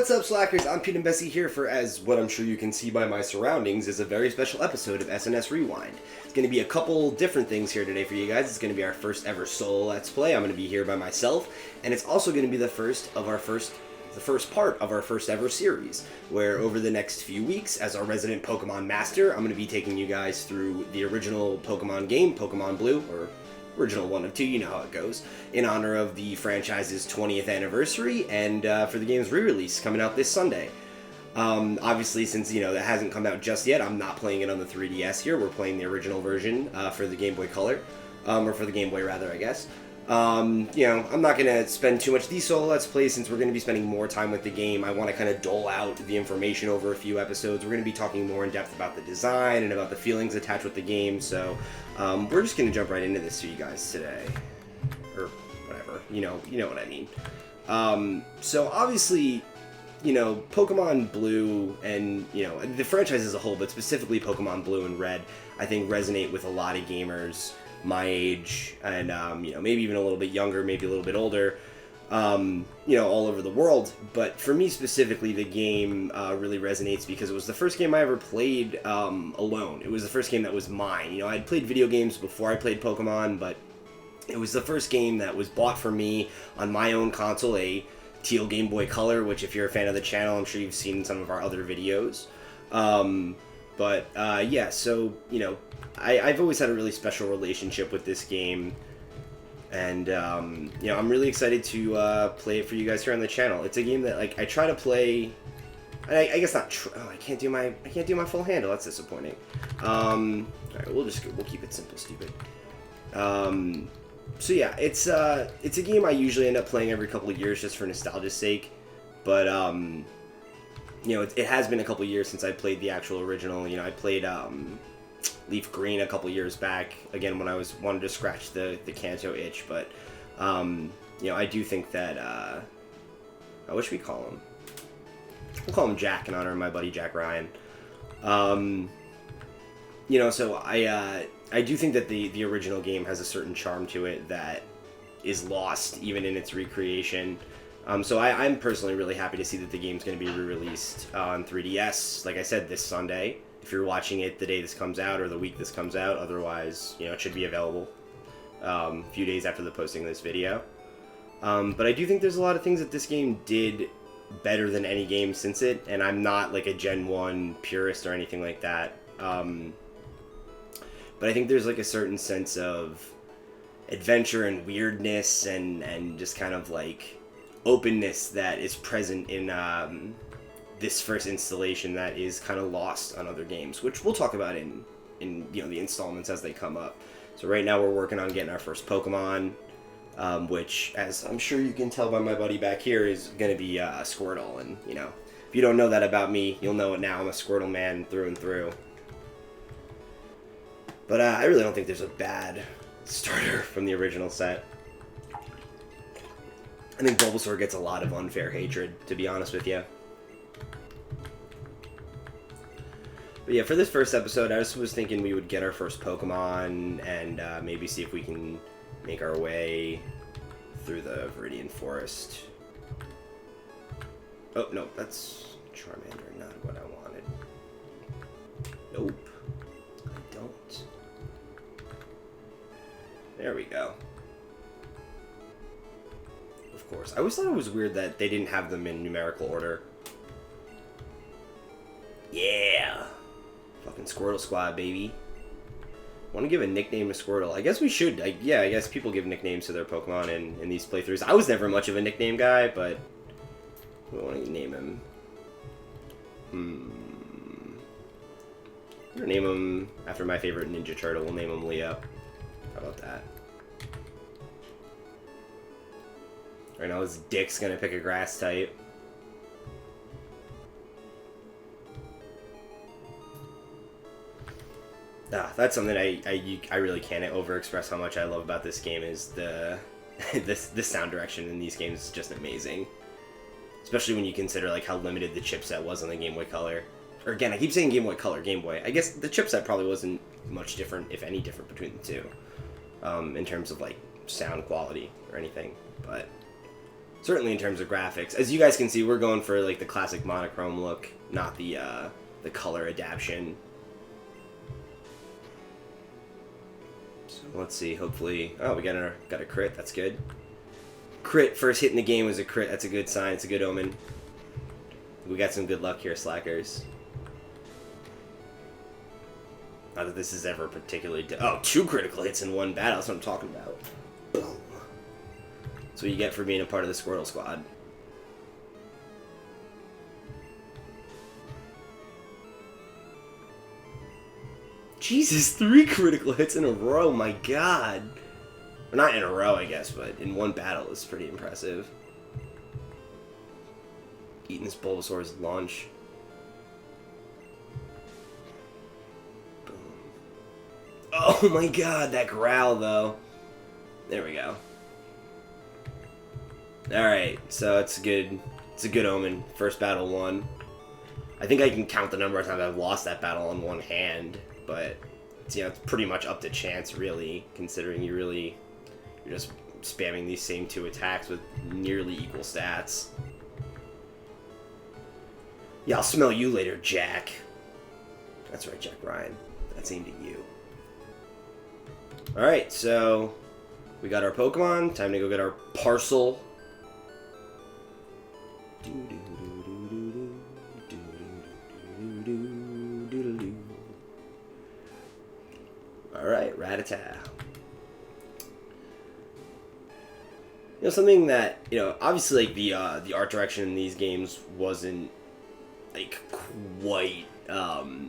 What's up, Slackers? I'm Pete and Bessie here for, as what I'm sure you can see by my surroundings, is a very special episode of SNS Rewind. It's going to be a couple different things here today for you guys. It's going to be our first ever solo Let's Play. I'm going to be here by myself, and it's also going to be the first part of our first ever series, where over the next few weeks, as our resident Pokemon master, I'm going to be taking you guys through the original Pokemon game, Pokemon Blue, or original 1 of 2, you know how it goes, in honor of the franchise's 20th anniversary and for the game's re-release coming out this Sunday. Obviously, since, that hasn't come out just yet, I'm not playing it on the 3DS here. We're playing the original version for the Game Boy Color, or for the Game Boy, rather, I guess. I'm not going to spend too much. These solo Let's Plays, since we're going to be spending more time with the game, I want to kind of dole out the information over a few episodes. We're going to be talking more in depth about the design and about the feelings attached with the game, so we're just going to jump right into this to you guys today. Or whatever. You know what I mean. So obviously, Pokemon Blue and, the franchise as a whole, but specifically Pokemon Blue and Red, I think resonate with a lot of gamers my age and maybe even a little bit younger, maybe a little bit older, all over the world. But for me specifically, the game really resonates because it was the first game I ever played alone. It was the first game that was mine. I'd played video games before I played Pokemon, but it was the first game that was bought for me on my own console, a teal Game Boy Color, which if you're a fan of the channel, I'm sure you've seen some of our other videos. I've always had a really special relationship with this game, and I'm really excited to play it for you guys here on the channel. It's a game that I try to play. I guess not. I can't do my full handle. That's disappointing. All right, we'll keep it simple, stupid. So yeah, it's a game I usually end up playing every couple of years just for nostalgia's sake, but it has been a couple of years since I played the actual original. I played Leaf Green a couple years back, again when I wanted to scratch the Kanto itch, but I do think that what should we call him? We'll call him Jack in honor of my buddy Jack Ryan. So I do think that the original game has a certain charm to it that is lost even in its recreation. So I'm personally really happy to see that the game's going to be re-released on 3DS, like I said, this Sunday. If you're watching it the day this comes out or the week this comes out, otherwise, it should be available a few days after the posting of this video. But I do think there's a lot of things that this game did better than any game since it, and I'm not like a Gen 1 purist or anything like that. But I think there's like a certain sense of adventure and weirdness and just kind of like openness that is present in this first installation that is kind of lost on other games, which we'll talk about in the installments as they come up. So right now we're working on getting our first Pokemon, which, as I'm sure you can tell by my buddy back here, is going to be Squirtle. And if you don't know that about me, you'll know it now. I'm a Squirtle man through and through. But I really don't think there's a bad starter from the original set. I think Bulbasaur gets a lot of unfair hatred, to be honest with you. But yeah, for this first episode, I just was thinking we would get our first Pokemon and maybe see if we can make our way through the Viridian Forest. Oh, no, that's Charmander, not what I wanted. Nope, I don't. There we go. Of course. I always thought it was weird that they didn't have them in numerical order. Yeah! Fucking Squirtle Squad, baby. Want to give a nickname to Squirtle? I guess we should. I guess people give nicknames to their Pokemon in these playthroughs. I was never much of a nickname guy, but we want to name him. We're gonna name him after my favorite Ninja Turtle. We'll name him Leo. How about that? Right now his dick's gonna pick a grass type. That's something I really can't overexpress how much I love about this game is the sound direction in these games is just amazing. Especially when you consider like how limited the chipset was on the Game Boy Color. Or again, I keep saying Game Boy Color, Game Boy. I guess the chipset probably wasn't much different, if any different, between the two. In terms of like sound quality or anything. But Certainly in terms of graphics. As you guys can see, we're going for like the classic monochrome look, not the color adaptation. So let's see, hopefully... Oh, we got a crit, that's good. Crit, first hit in the game was a crit, that's a good sign, it's a good omen. We got some good luck here, Slackers. Not that this is ever particularly... Oh, 2 critical hits in one battle, that's what I'm talking about. Boom. That's what you get for being a part of the Squirtle Squad. Jesus, 3 critical hits in a row, my god. Well, not in a row, I guess, but in one battle is pretty impressive. Eating this Bulbasaur's lunch. Boom. Oh my god, that growl, though. There we go. Alright, so it's a good omen. First battle won. I think I can count the number of times I've lost that battle on one hand, but it's, it's pretty much up to chance, really, considering you're just spamming these same 2 attacks with nearly equal stats. Yeah, I'll smell you later, Jack. That's right, Jack Ryan. That's aimed at you. Alright, so we got our Pokemon. Time to go get our parcel. Alright, Rattata. Something that, obviously, like, the art direction in these games wasn't, like, quite,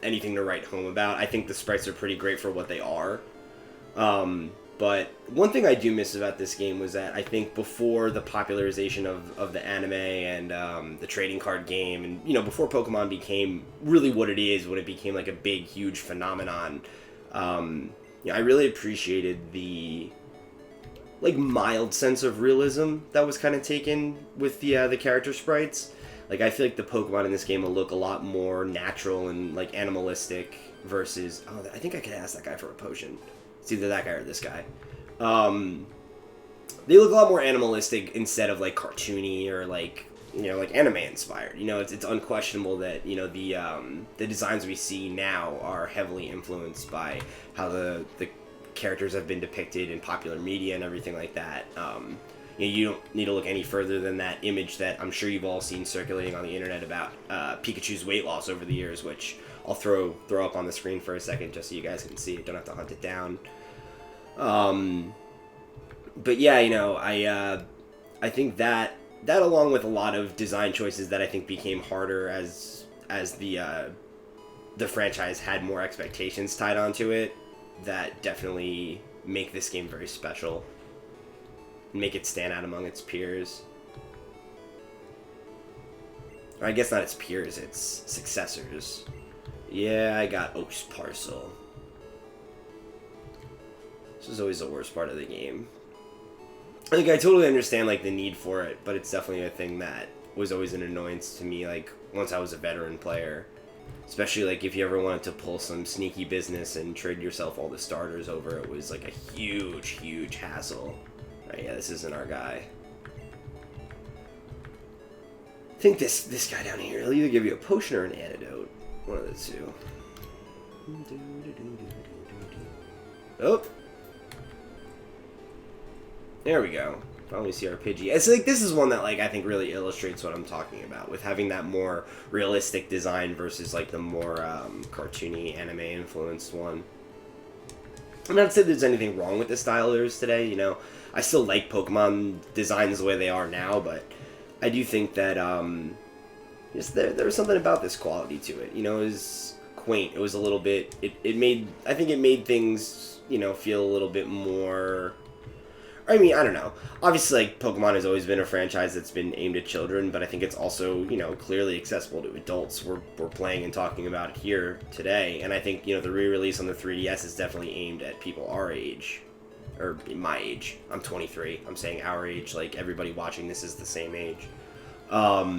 anything to write home about. I think the sprites are pretty great for what they are. But one thing I do miss about this game was that I think before the popularization of the anime and, the trading card game, and, before Pokemon became really what it is, when it became, like, a big, huge phenomenon, I really appreciated the... like mild sense of realism that was kind of taken with the character sprites. Like, I feel like the Pokemon in this game will look a lot more natural and like animalistic versus... Oh, I think I could ask that guy for a potion. It's either that guy or this guy. They look a lot more animalistic instead of like cartoony or like like anime inspired. It's unquestionable that the designs we see now are heavily influenced by how the characters have been depicted in popular media and everything like that. You don't need to look any further than that image that I'm sure you've all seen circulating on the internet about Pikachu's weight loss over the years, which I'll throw up on the screen for a second just so you guys can see it. Don't have to hunt it down. But yeah, I think that along with a lot of design choices that I think became harder as the franchise had more expectations tied onto it, that definitely make this game very special. Make it stand out among its peers. Or I guess not its peers, its successors. Yeah, I got Oak's Parcel. This is always the worst part of the game. I totally understand, like, the need for it, but it's definitely a thing that was always an annoyance to me, like, once I was a veteran player. Especially, like, if you ever wanted to pull some sneaky business and trade yourself all the starters over, it was, like, a huge, huge hassle. Right, yeah, this isn't our guy. I think this guy down here, he'll either give you a potion or an antidote. One of the two. Oh! There we go. Finally see our Pidgey. It's like, this is one that, like, I think really illustrates what I'm talking about, with having that more realistic design versus, like, the more cartoony, anime-influenced one. I'm not to say there's anything wrong with the style there is today, I still like Pokemon designs the way they are now, but I do think that, there was something about this quality to it. It was quaint. It was a little bit, I think it made things, feel a little bit more... I mean, I don't know. Obviously, like, Pokemon has always been a franchise that's been aimed at children, but I think it's also, clearly accessible to adults. We're playing and talking about it here today, and I think, the re-release on the 3DS is definitely aimed at people our age. Or my age. I'm 23. I'm saying our age, like, everybody watching this is the same age. But,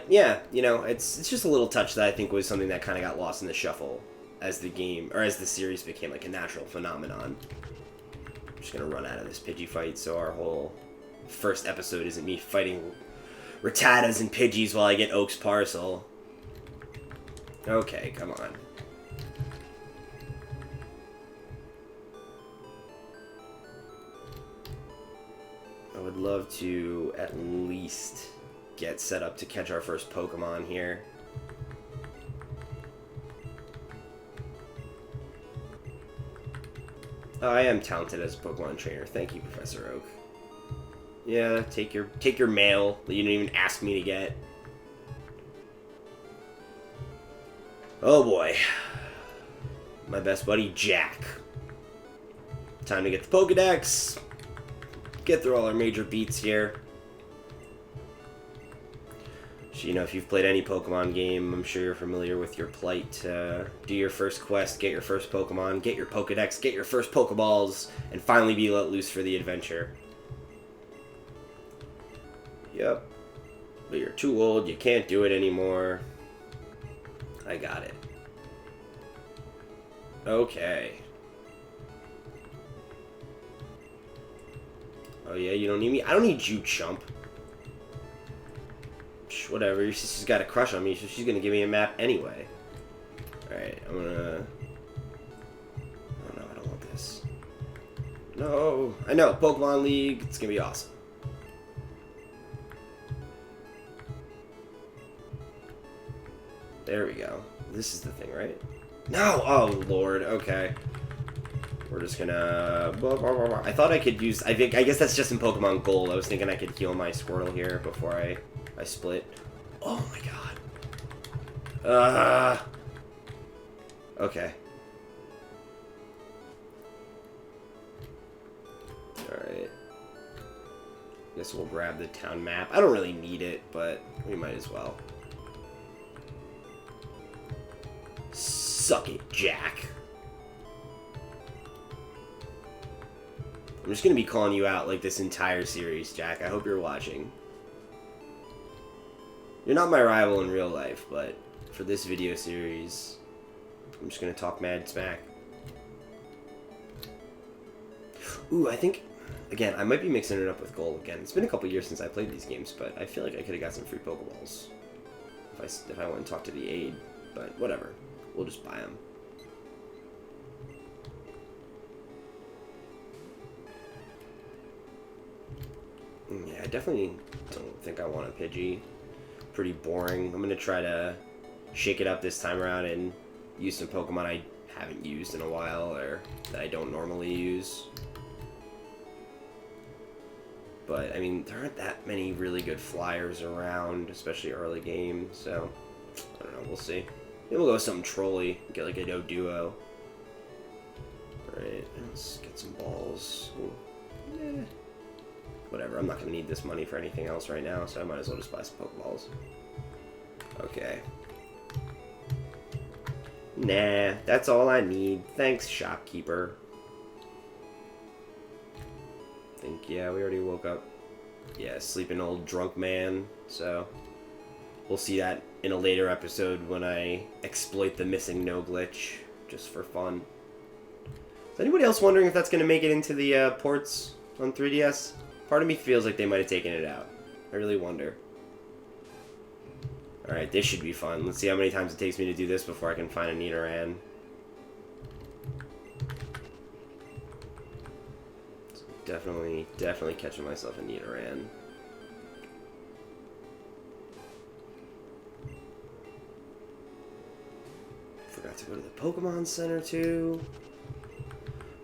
yeah, it's just a little touch that I think was something that kind of got lost in the shuffle as the game, or as the series became, like, a natural phenomenon. Just gonna run out of this Pidgey fight so our whole first episode isn't me fighting Rattatas and Pidgeys while I get Oak's parcel. Okay, come on. I would love to at least get set up to catch our first Pokemon here. Oh, I am talented as a Pokemon trainer. Thank you, Professor Oak. Yeah, take your mail that you didn't even ask me to get. Oh boy. My best buddy, Jack. Time to get the Pokedex. Get through all our major beats here. So, you know, if you've played any Pokemon game, I'm sure you're familiar with your plight. Do your first quest, get your first Pokemon, get your Pokedex, get your first Pokeballs, and finally be let loose for the adventure. Yep. But you're too old, you can't do it anymore. I got it. Okay. Oh yeah, you don't need me? I don't need you, chump. Whatever, your sister's got a crush on me, so she's gonna give me a map anyway. Alright, I'm gonna... Oh no, I don't want this. No! I know, Pokemon League, it's gonna be awesome. There we go. This is the thing, right? No! Oh, Lord, okay. We're just gonna... I thought I could use... I guess that's just in Pokemon Gold. I was thinking I could heal my Squirtle here before I split. Oh my god. Okay. Alright. Guess we'll grab the town map. I don't really need it, but we might as well. Suck it, Jack. I'm just gonna be calling you out like this entire series, Jack. I hope you're watching. You're not my rival in real life, but for this video series, I'm just gonna talk mad smack. Ooh, I think, again, I might be mixing it up with Gold again. It's been a couple years since I played these games, but I feel like I could have got some free Pokeballs if I went and talked to the aide. But whatever, we'll just buy them. Yeah, I definitely don't think I want a Pidgey. Pretty boring. I'm gonna try to shake it up this time around and use some Pokemon I haven't used in a while or that I don't normally use. But I mean, there aren't that many really good flyers around, especially early game, so I don't know, we'll see. Maybe we'll go with something trolly, get like a Doduo. Alright, let's get some balls. Yeah. Whatever, I'm not going to need this money for anything else right now, so I might as well just buy some Pokeballs. Okay. Nah, that's all I need. Thanks, shopkeeper. I think, yeah, we already woke up. Yeah, sleeping old drunk man, so we'll see that in a later episode when I exploit the missing no glitch, just for fun. Is anybody else wondering if that's going to make it into the ports on 3DS? Part of me feels like they might have taken it out. I really wonder. Alright, this should be fun. Let's see how many times it takes me to do this before I can find a Nidoran. Definitely catching myself a Nidoran. Forgot to go to the Pokemon Center, too.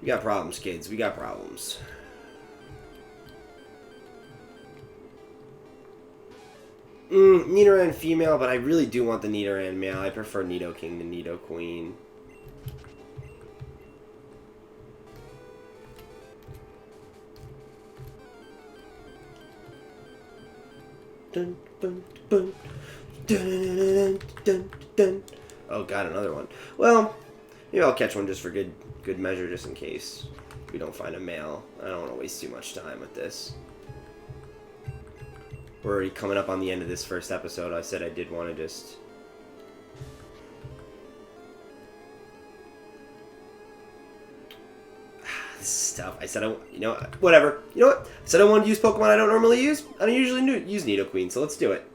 We got problems, kids. We got problems. Nidoran female, but I really do want the Nidoran male. I prefer Nidoking to Nidoqueen. Dun, dun, dun, dun, dun, dun. Oh god, another one. Well, maybe I'll catch one just for good measure, just in case we don't find a male. I don't want to waste too much time with this. We're already coming up on the end of this first episode. I said I did want to just... This is tough. I said whatever. You know what? I said I wanted to use Pokemon I don't normally use. I don't usually use Nidoqueen, so let's do it.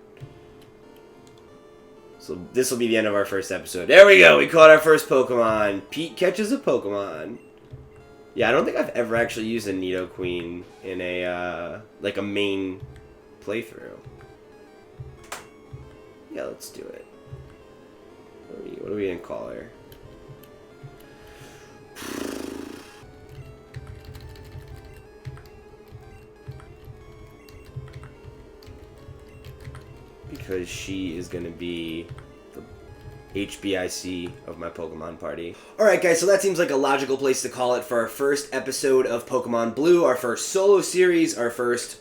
So this will be the end of our first episode. There we go. We caught our first Pokemon. Pete catches a Pokemon. Yeah, I don't think I've ever actually used a Nidoqueen in a like a main playthrough. Yeah, let's do it. What are we gonna call her? Because she is gonna be the HBIC of my Pokemon party. Alright guys, so that seems like a logical place to call it for our first episode of Pokemon Blue, our first solo series, our first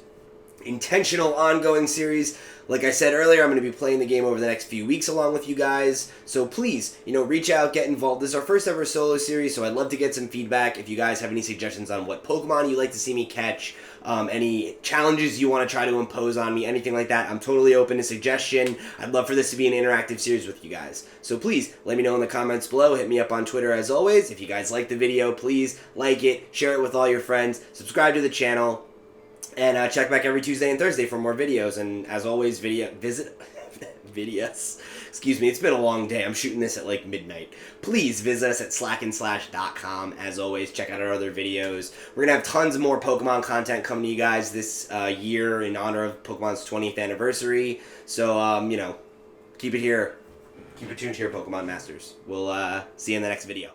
intentional ongoing series. Like I said earlier, I'm going to be playing the game over the next few weeks along with you guys. So please, reach out, get involved. This is our first ever solo series, so I'd love to get some feedback. If you guys have any suggestions on what Pokemon you'd like to see me catch, any challenges you want to try to impose on me, anything like that, I'm totally open to suggestion. I'd love for this to be an interactive series with you guys. So please, let me know in the comments below. Hit me up on Twitter as always. If you guys like the video, please like it, share it with all your friends, subscribe to the channel. And check back every Tuesday and Thursday for more videos. And as always, visit videos. Excuse me, it's been a long day. I'm shooting this at like midnight. Please visit us at slackandslash.com. As always, check out our other videos. We're going to have tons more Pokemon content coming to you guys this year in honor of Pokemon's 20th anniversary. So, keep it here. Keep it tuned here, Pokemon Masters. We'll see you in the next video.